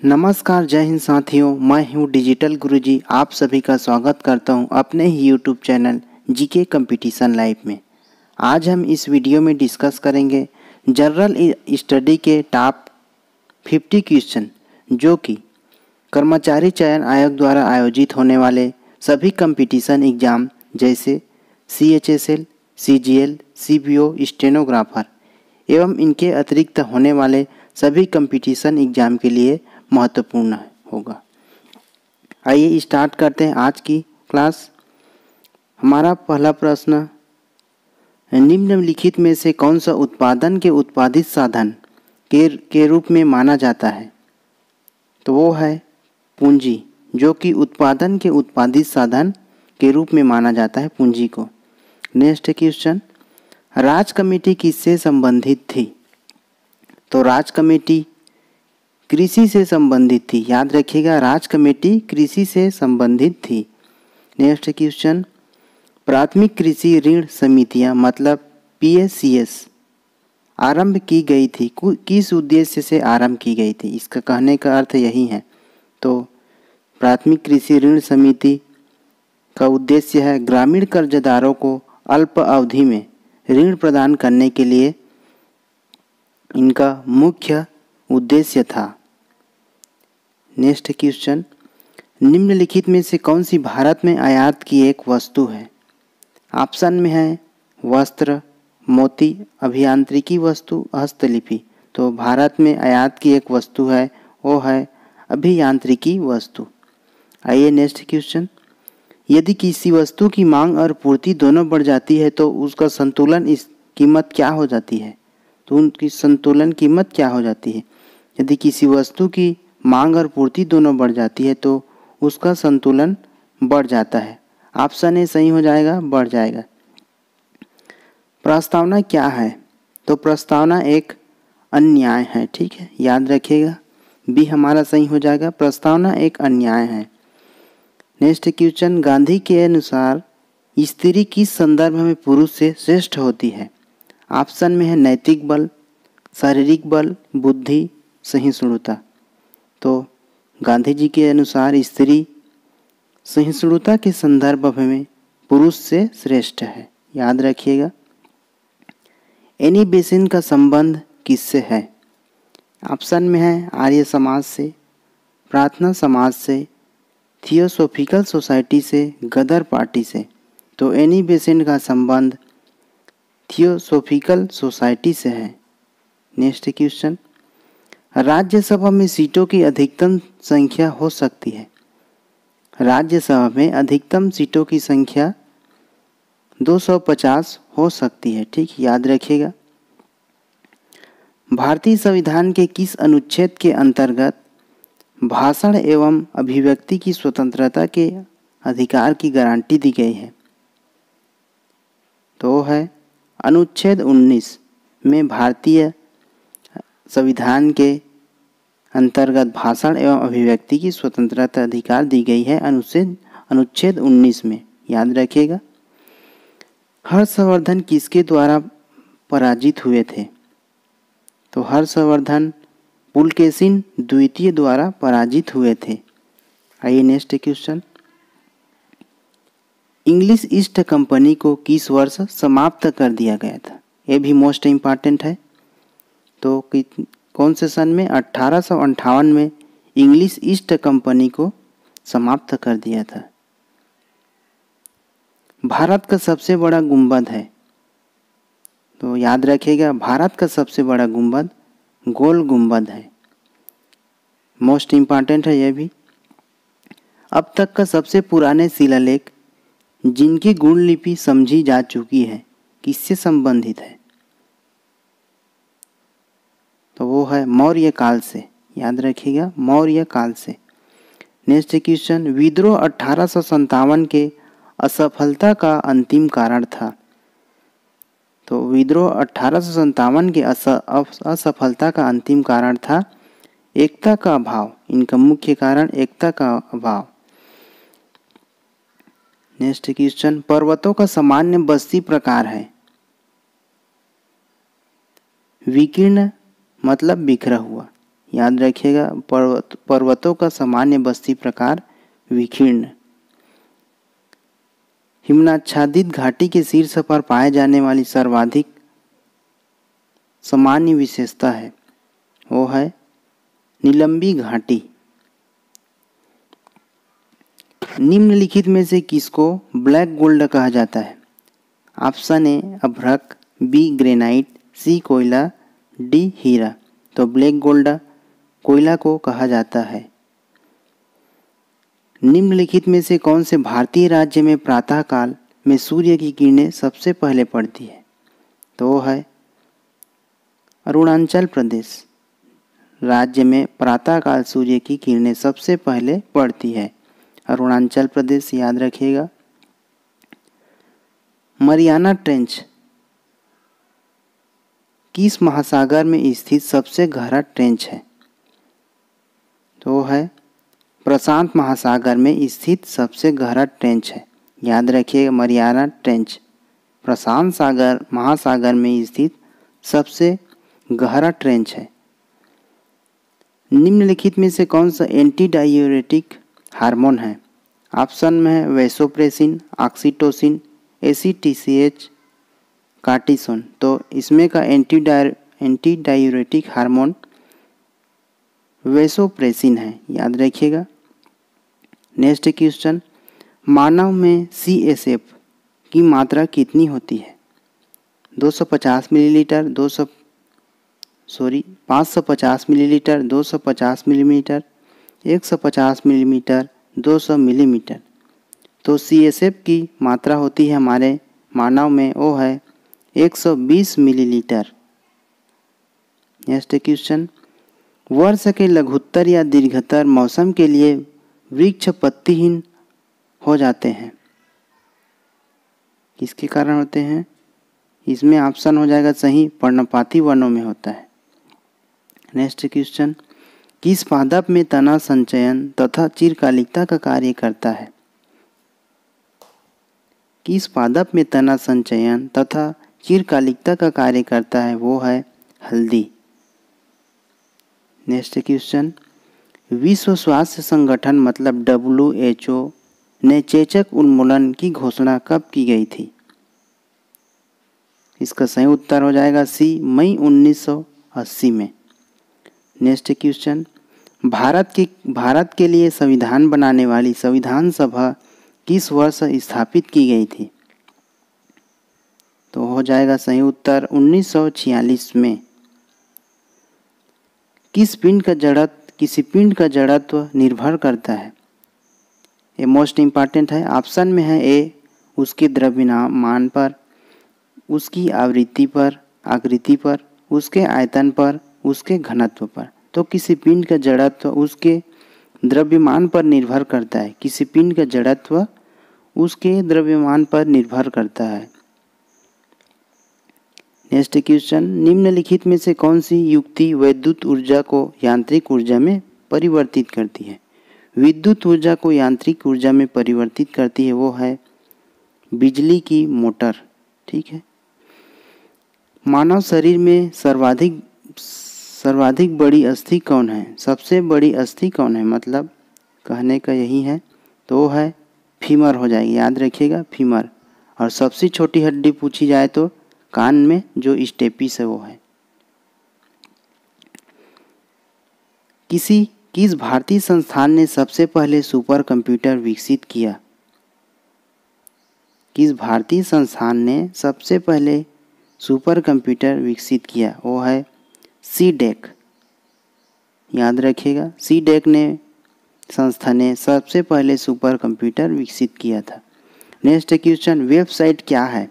नमस्कार, जय हिंद साथियों। मैं हूँ डिजिटल गुरुजी। आप सभी का स्वागत करता हूँ अपने ही YouTube channel GK competition live में। आज हम इस वीडियो में डिस्कस करेंगे जनरल स्टडी के टॉप 50 क्वेश्चन जो कि कर्मचारी चयन आयोग द्वारा आयोजित होने वाले सभी कंपटीशन एग्जाम जैसे CHSL, CGL, CBO, स्टेनोग्राफर एवं इनके अतिरिक्त होने वाले सभी कंपटीशन एग्जाम के लिए महत्वपूर्ण होगा। आइए स्टार्ट करते हैं आज की क्लास। हमारा पहला प्रश्न, निम्नलिखित में से कौन सा उत्पादन के उत्पादित साधन के रूप में माना जाता है? तो वो है पूंजी, जो कि उत्पादन के उत्पादित साधन के रूप में माना जाता है पूंजी को। नेक्स्ट क्वेश्चन, राज कमेटी किससे संबंधित थी? तो राज कमेटी कृषि से संबंधित थी। याद रखिएगा, राज कमेटी कृषि से संबंधित थी। नेक्स्ट क्वेश्चन, प्राथमिक कृषि ऋण समितियां मतलब PSCS आरंभ की गई थी, किस उद्देश्य से आरंभ की गई थी? इसका कहने का अर्थ यही है। तो प्राथमिक कृषि ऋण समिति का उद्देश्य है ग्रामीण कर्जदारों को अल्प अवधि में ऋण प्रदान करने के लिए इनका मुख्य उद्देश्य था। नेक्स्ट क्वेश्चन, निम्नलिखित में से कौन सी भारत में आयात की एक वस्तु है? ऑप्शन में है वस्त्र, मोती, अभियांत्रिकी वस्तु, हस्तलिपि। तो भारत में आयात की एक वस्तु है, वो है अभियांत्रिकी वस्तु। आइए नेक्स्ट क्वेश्चन, यदि किसी वस्तु की मांग और पूर्ति दोनों बढ़ जाती है तो उसका संतुलन इस कीमत क्या हो जाती है? तो उनकी संतुलन कीमत क्या हो जाती है? यदि किसी वस्तु की मांग और पूर्ति दोनों बढ़ जाती है तो उसका संतुलन बढ़ जाता है। ऑप्शन ए सही हो जाएगा, बढ़ जाएगा। प्रस्तावना क्या है? तो प्रस्तावना एक अन्याय है। ठीक है, याद रखिएगा, बी हमारा सही हो जाएगा। प्रस्तावना एक अन्याय है। नेक्स्ट क्वेश्चन, गांधी के अनुसार स्त्री किस संदर्भ में पुरुष से श्रेष्ठ होती है? ऑप्शन में है नैतिक बल, शारीरिक बल, बुद्धि, सहिष्णुता। तो गांधी जी के अनुसार स्त्री सहिष्णुता के संदर्भ में पुरुष से श्रेष्ठ है। याद रखिएगा। एनी बेसिन का संबंध किससे है? ऑप्शन में है आर्य समाज से, प्रार्थना समाज से, थियोसॉफिकल सोसाइटी से, गदर पार्टी से। तो एनी बेसिन का संबंध थियोसॉफिकल सोसाइटी से है। नेक्स्ट क्वेश्चन, राज्यसभा में सीटों की अधिकतम संख्या हो सकती है? राज्यसभा में अधिकतम सीटों की संख्या 250 हो सकती है। ठीक, याद रखिएगा। भारतीय संविधान के किस अनुच्छेद के अंतर्गत भाषण एवं अभिव्यक्ति की स्वतंत्रता के अधिकार की गारंटी दी गई है? तो है अनुच्छेद 19 में भारतीय संविधान के अंतर्गत भाषण एवं अभिव्यक्ति की स्वतंत्रता अधिकार दी गई है अनुच्छेद 19 में। याद रखिएगा। हर्षवर्धन किसके द्वारा पराजित हुए थे? तो हर्षवर्धन पुलकेशिन द्वितीय द्वारा पराजित हुए थे। आइए next question, English east company को किस वर्ष समाप्त कर दिया गया था? ये भी मोस्ट इम्पॉर्टेंट है। तो कौन से सन में? 1858 में इंग्लिश ईस्ट कंपनी को समाप्त कर दिया था। भारत का सबसे बड़ा गुंबद है? तो याद रखिएगा, भारत का सबसे बड़ा गुंबद गोल गुंबद है। मोस्ट इम्पॉर्टेंट है यह भी। अब तक का सबसे पुराने शिलालेख जिनकी गुणलिपि समझी जा चुकी है किससे संबंधित है? तो वो है मौर्य काल से। याद रखिएगा, मौर्य काल से। नेक्स्ट क्वेश्चन, विद्रोह 1857 के असफलता का अंतिम कारण था? तो विद्रोह 1857 के असफलता का अंतिम कारण था एकता का अभाव। इनका मुख्य कारण एकता का अभाव। नेक्स्ट क्वेश्चन, पर्वतों का सामान्य बस्ती प्रकार है? विकीर्ण मतलब बिखरा हुआ। याद रखिएगा। पर्वतों का सामान्य बस्ती प्रकार विकीर्ण। हिमनाच्छादित घाटी के शीर्ष पर पाए जाने वाली सर्वाधिक सामान्य विशेषता है वो है निलंबी घाटी। निम्नलिखित में से किसको ब्लैक गोल्ड कहा जाता है? ऑप्शन ए अभ्रक, बी ग्रेनाइट, सी कोयला, डी हीरा। तो ब्लैक गोल्ड कोयला को कहा जाता है। निम्नलिखित में से कौन से भारतीय राज्य में प्रातःकाल में सूर्य की किरणें सबसे पहले पड़ती है? तो वो है अरुणाचल प्रदेश राज्य में प्रातःकाल सूर्य की किरणें सबसे पहले पड़ती है, अरुणाचल प्रदेश, याद रखिएगा। मरियाना ट्रेंच किस महासागर में स्थित सबसे गहरा ट्रेंच है? तो है प्रशांत महासागर में स्थित सबसे गहरा ट्रेंच है, याद रखिएगा। मरियाना ट्रेंच प्रशांत सागर महासागर में स्थित सबसे गहरा ट्रेंच है। निम्नलिखित में से कौन सा एंटी डायूरेटिक हार्मोन है? ऑप्शन में है वैसोप्रेसिन, ऑक्सीटोसिन, एसीटीसीएच, कार्टिसोन। तो इसमें का एंटी डायूरेटिक हार्मोन वैसोप्रेसिन है, याद रखिएगा। नेक्स्ट क्वेश्चन, मानव में CSF की मात्रा कितनी होती है? 550 millilitre, 550 millilitre, 250 millimetre, 150 millimetre, 200 millimetre. तो CSF की मात्रा होती है हमारे मानव में वो है 120 मिलीलीटर। नेक्स्ट क्वेश्चन, वर्ष के लघुत्तर या दीर्घतर मौसम के लिए वृक्ष पत्तीहीन हो जाते हैं, किसके कारण होते हैं? इसमें ऑप्शन हो जाएगा सही, पर्णपाती वनों में होता है। नेक्स्ट क्वेश्चन, किस पादप में तना संचयन तथा चिरकालिकता का कार्य करता है? किस पादप में तना संचयन तथा चिरकालिकता का कार्य करता है? वो है हल्दी। नेक्स्ट क्वेश्चन, विश्व स्वास्थ्य संगठन मतलब WHO ने चेचक उन्मूलन की घोषणा कब की गई थी? इसका सही उत्तर हो जाएगा सी, मई 1980 में। नेक्स्ट क्वेश्चन, भारत के लिए संविधान बनाने वाली संविधान सभा किस वर्ष स्थापित की गई थी? तो हो जाएगा सही उत्तर 1946 में। किसी पिंड का जड़त्व निर्भर करता है? ये मोस्ट इम्पॉर्टेंट है। ऑप्शन में है ए उसके द्रव्यमान पर, उसकी आवृत्ति पर, आकृति पर, उसके आयतन पर, उसके घनत्व पर। तो किसी पिंड का जड़त्व उसके द्रव्यमान पर निर्भर करता है। किसी पिंड का जड़त्व उसके द्रव्यमान पर निर्भर करता है। नेक्स्ट क्वेश्चन, निम्नलिखित में से कौन सी युक्ति विद्युत ऊर्जा को यांत्रिक ऊर्जा में परिवर्तित करती है? विद्युत ऊर्जा को यांत्रिक ऊर्जा में परिवर्तित करती है वो है बिजली की मोटर। ठीक है। मानव शरीर में सर्वाधिक बड़ी अस्थि कौन है? सबसे बड़ी अस्थि कौन है, मतलब कहने का यही है, तो वो है फीमर हो जाएगी, याद रखिएगा फीमर। और सबसे छोटी हड्डी पूछी जाए तो कान में जो स्टेपिस है वो है। किस भारतीय संस्थान ने सबसे पहले सुपर कंप्यूटर विकसित किया? किस भारतीय संस्थान ने सबसे पहले सुपर कंप्यूटर विकसित किया? वो है सीडेक, याद रखिएगा। सीडेक संस्था ने सबसे पहले सुपर कंप्यूटर विकसित किया था। नेक्स्ट क्वेश्चन, वेबसाइट क्या है?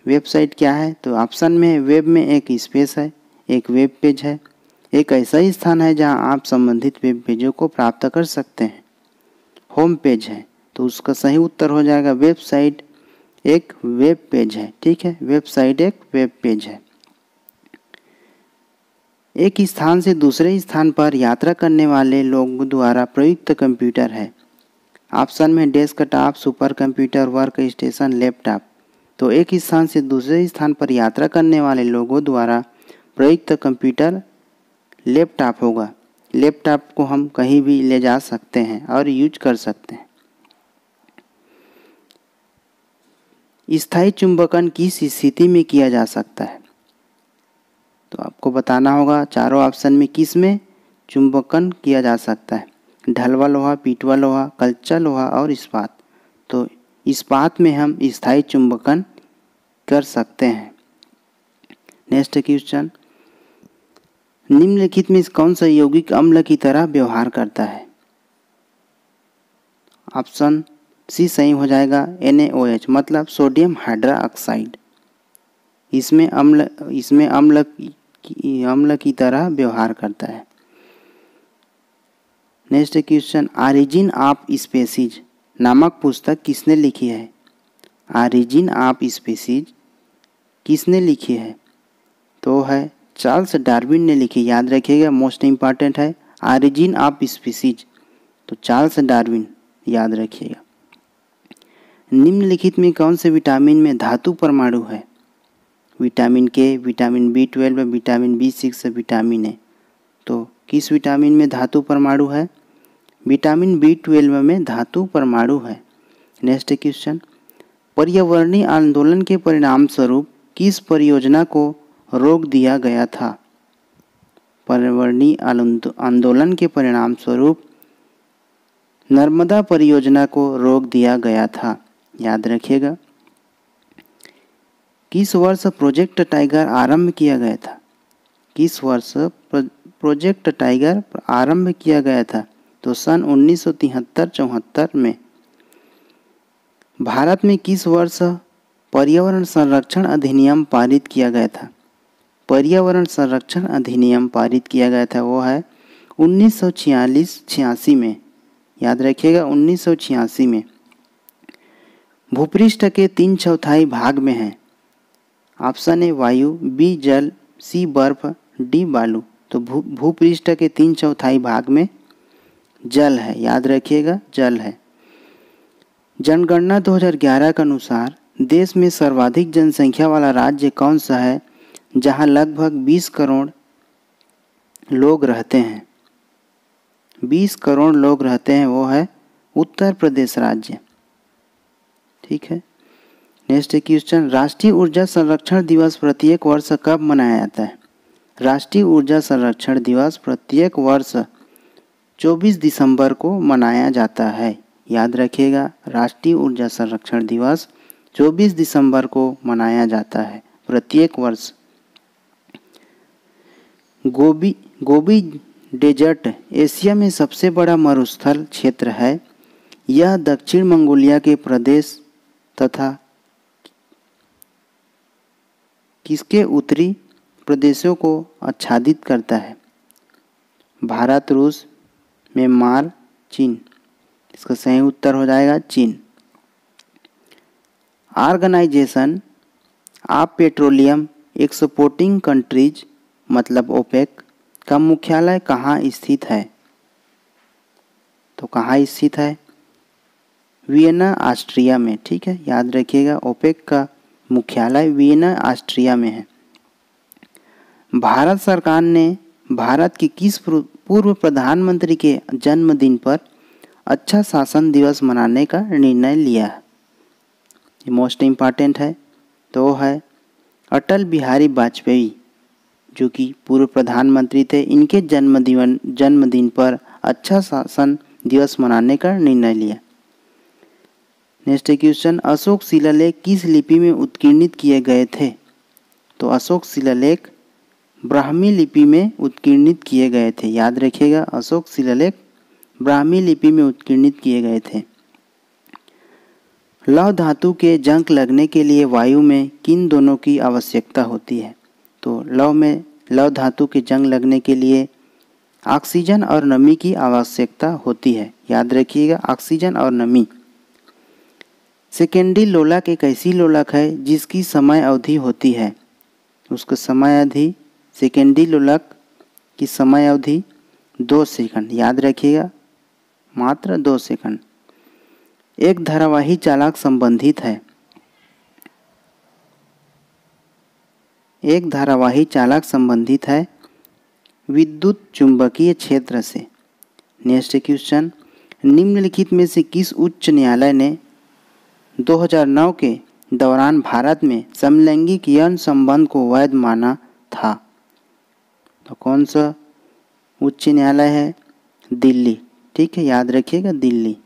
वेबसाइट क्या है? तो ऑप्शन में वेब में एक स्पेस है, एक वेब पेज है, एक ऐसा ही स्थान है जहां आप संबंधित वेब पेजों को प्राप्त कर सकते हैं। होम पेज है, तो उसका सही उत्तर हो जाएगा वेबसाइट एक वेब पेज है। ठीक है, वेबसाइट एक वेब पेज है। एक स्थान से दूसरे स्थान पर यात्रा करने वाले लोगों द्वारा प्रयुक्त कंप्यूटर है। ऑप्शन में desktop, super computer, work station, laptop. तो एक स्थान से दूसरे स्थान पर यात्रा करने वाले लोगों द्वारा प्रयुक्त कंप्यूटर लैपटॉप होगा। लैपटॉप को हम कहीं भी ले जा सकते हैं और यूज कर सकते हैं। स्थायी चुंबकन किस स्थिति में किया जा सकता है? तो आपको बताना होगा चारों ऑप्शन में किस में चुंबकन किया जा सकता है। ढलवा लोहा, पीटवा लोहा, कच्चा लोहा और इस्पात। तो इस्पात में हम स्थायी चुंबकन कर सकते हैं। नेक्स्ट क्वेश्चन, निम्नलिखित में कौन सा यौगिक अम्ल की तरह व्यवहार करता है? ऑप्शन सी सही हो जाएगा, NaOH मतलब सोडियम हाइड्रोक्साइड। इसमें अम्ल की तरह व्यवहार करता है। Next question, origin of species नामक पुस्तक किसने लिखी है? ऑरिजिन ऑफ स्पीसीज किसने लिखी है? तो है चार्ल्स डार्विन ने लिखी। याद रखिएगा, मोस्ट इम्पॉर्टेंट है ऑरिजिन ऑफ स्पीसीज, तो चार्ल्स डार्विन याद रखिएगा। निम्नलिखित में कौन से विटामिन में धातु परमाणु है? विटामिन के, vitamin B12, vitamin B6, vitamin A. तो किस विटामिन में धातु परमाणु है? विटामिन B12 में धातु परमाणु है। नेक्स्ट क्वेश्चन, पर्यावरणीय आंदोलन के परिणाम स्वरूप किस परियोजना को रोक दिया गया था? पर्यावरणीय आंदोलन के परिणाम स्वरूप नर्मदा परियोजना को रोक दिया गया था। याद रखिएगा। किस वर्ष प्रोजेक्ट टाइगर आरंभ किया गया था? किस वर्ष प्रोजेक्ट टाइगर आरंभ किया गया था? तो सन 1973-74 में। भारत में किस वर्ष पर्यावरण संरक्षण अधिनियम पारित किया गया था? पर्यावरण संरक्षण अधिनियम पारित किया गया था वो है 1946-86 में। याद रखिएगा 1986 में। भूपृष्ठ के 3/4 भाग में है। ऑप्शन ए वायु, बी जल, सी बर्फ, डी बालू। तो भूपृष्ठ के 3/4 भाग में जल है। याद रखिएगा जल है। जनगणना 2011 के अनुसार देश में सर्वाधिक जनसंख्या वाला राज्य कौन सा है जहां लगभग 20 करोड़ लोग रहते हैं? 20 करोड़ लोग रहते हैं वो है उत्तर प्रदेश राज्य। ठीक है। नेक्स्ट क्वेश्चन, राष्ट्रीय ऊर्जा संरक्षण दिवस प्रत्येक वर्ष कब मनाया जाता है? राष्ट्रीय ऊर्जा संरक्षण दिवस प्रत्येक वर्ष 24 दिसंबर को मनाया जाता है। याद रखिएगा राष्ट्रीय ऊर्जा संरक्षण दिवस 24 दिसंबर को मनाया जाता है प्रत्येक वर्ष। गोबी डेजर्ट एशिया में सबसे बड़ा मरुस्थल क्षेत्र है। यह दक्षिण मंगोलिया के प्रदेश तथा किसके उत्तरी प्रदेशों को आच्छादित करता है? भारत, रूस, म्यांमार, चीन। इसका सही उत्तर हो जाएगा चीन। Organization of petroleum exporting countries मतलब ओपेक का मुख्यालय कहाँ स्थित है? तो कहाँ स्थित है? वियना, ऑस्ट्रिया में। ठीक है, याद रखिएगा ओपेक का मुख्यालय वियना, ऑस्ट्रिया में है। भारत सरकार ने भारत के किस पूर्व प्रधानमंत्री के जन्मदिन पर अच्छा शासन दिवस मनाने का निर्णय लिया? ये मोस्ट इम्पॉर्टेंट है। तो है अटल बिहारी वाजपेयी, जो कि पूर्व प्रधानमंत्री थे। इनके जन्मदिन पर अच्छा शासन दिवस मनाने का निर्णय लिया। नेक्स्ट क्वेश्चन, अशोक शिलालेख किस लिपि में उत्कीर्णित किए गए थे? तो अशोक शिलालेख ब्राह्मी लिपि में उत्कीर्णित किए गए थे। याद रखिएगा अशोक शिलालेख ब्राह्मी लिपि में उत्कीर्णित किए गए थे। लौह धातु के जंग लगने के लिए वायु में किन दोनों की आवश्यकता होती है? तो लौह धातु के जंग लगने के लिए ऑक्सीजन और नमी की आवश्यकता होती है। याद रखिएगा ऑक्सीजन और नमी। सेकेंडरी लोलक एक ऐसी लोलक है जिसकी समय अवधि होती है। उसका समय अवधि, सेकेंडरी लोलक की समय अवधि 2 सेकंड। याद रखिएगा मात्र 2 सेकंड। एक धारावाही चालक संबंधित है। एक धारावाही चालक संबंधित है विद्युत चुंबकीय क्षेत्र से। नेक्स्ट क्वेश्चन, निम्नलिखित में से किस उच्च न्यायालय ने 2009 के दौरान भारत में समलैंगिक यौन संबंध को वैध माना था? तो कौन सा उच्च न्यायालय है? दिल्ली। ठीक है, याद रखिएगा दिल्ली।